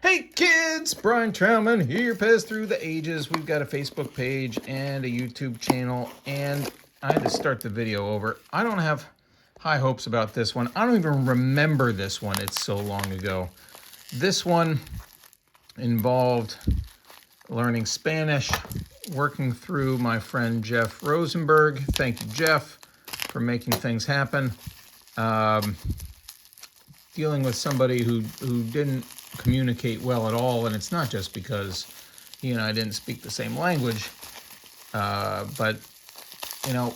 Hey kids, Brian Trauman here, PEZ Through the Ages. We've got a Facebook page and a YouTube channel, and I had to start the video over. I don't have high hopes about this one. I don't even remember this one. It's so long ago. This one involved learning Spanish, working through my friend Jeff Rosenberg. Thank you, Jeff, for making things happen. Dealing with somebody who didn't communicate well at all, and it's not just because he and I didn't speak the same language, but you know,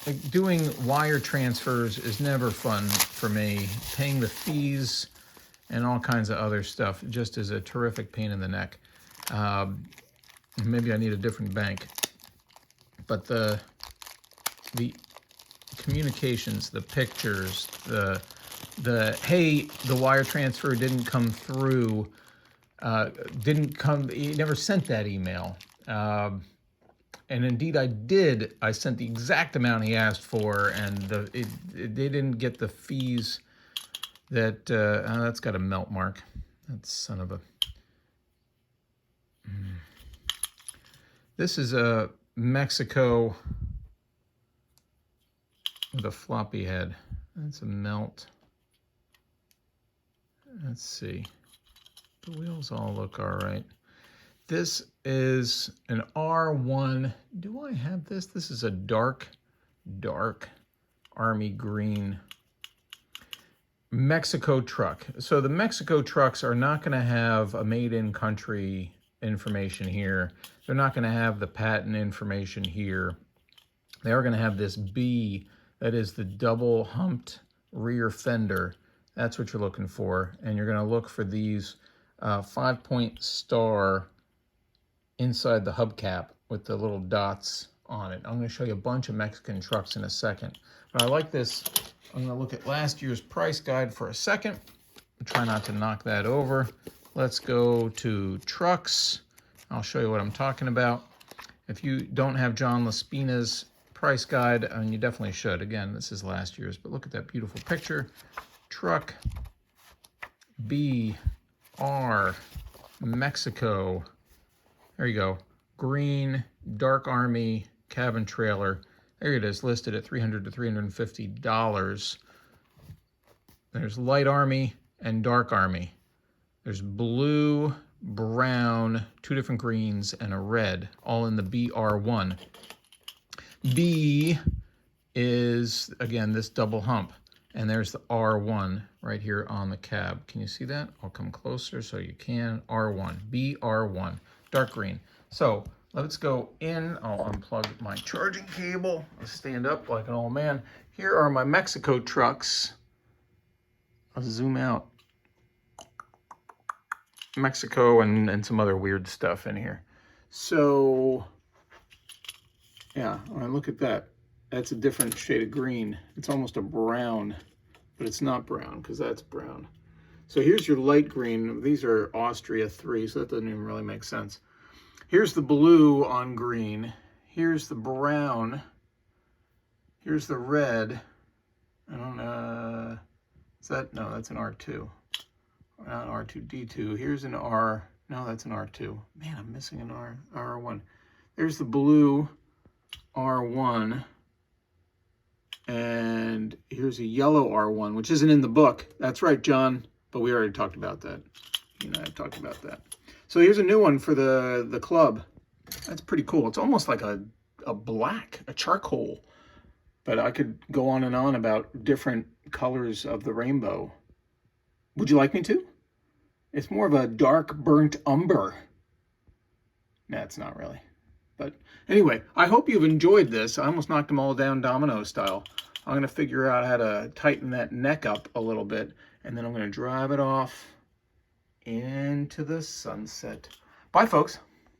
like doing wire transfers is never fun for me. Paying the fees and all kinds of other stuff just is a terrific pain in the neck. Maybe I need a different bank, but the communications, the pictures, the hey, the wire transfer didn't come through, he never sent that email. And indeed I did. I sent the exact amount he asked for, and they didn't get the fees that, that's got a melt mark. That son of a... This is a Mexico with a floppy head. That's a melt. Let's see. The wheels all look all right. This is an R1. Do I have this? This is a dark army green Mexico truck. So the Mexico trucks are not going to have a made-in-country information here. They're not going to have the patent information here. They are going to have this B, that is the double humped rear fender. That's what you're looking for. And you're going to look for these 5-point star inside the hubcap with the little dots on it. I'm going to show you a bunch of Mexican trucks in a second. But I like this. I'm going to look at last year's price guide for a second. Try not to knock that over. Let's go to trucks. I'll show you what I'm talking about. If you don't have John Laspina's price guide, and you definitely should. Again, this is last year's, but look at that beautiful picture. Truck BR Mexico. There you go. Green, dark army cabin trailer. There it is, listed at $300 to $350. There's light army and dark army. There's blue, brown, two different greens, and a red, all in the BR1. B is, again, this double hump. And there's the R1 right here on the cab. Can you see that? I'll come closer so you can. R1, BR1, dark green. So let's go in. I'll unplug my charging cable. I'll stand up like an old man. Here are my Mexico trucks. I'll zoom out. Mexico and some other weird stuff in here. So, yeah, all right, look at that. That's a different shade of green. It's almost a brown, but it's not brown because that's brown. So here's your light green. These are Austria 3, so that doesn't even really make sense. Here's the blue on green. Here's the brown. Here's the red. I don't know. Is that? No, that's an R2. Not R2D2. Here's an R. No, that's an R2. Man, I'm missing an R1. There's the blue R1. And here's a yellow R1, which isn't in the book. That's right, John, but we already talked about that. You and I have talked about that. So here's a new one for the club. That's pretty cool. It's almost like a black, a charcoal. But I could go on and on about different colors of the rainbow. Would you like me to? It's more of a dark burnt umber. Nah, it's not really. But anyway, I hope you've enjoyed this. I almost knocked them all down domino style. I'm going to figure out how to tighten that neck up a little bit, and then I'm going to drive it off into the sunset. Bye, folks.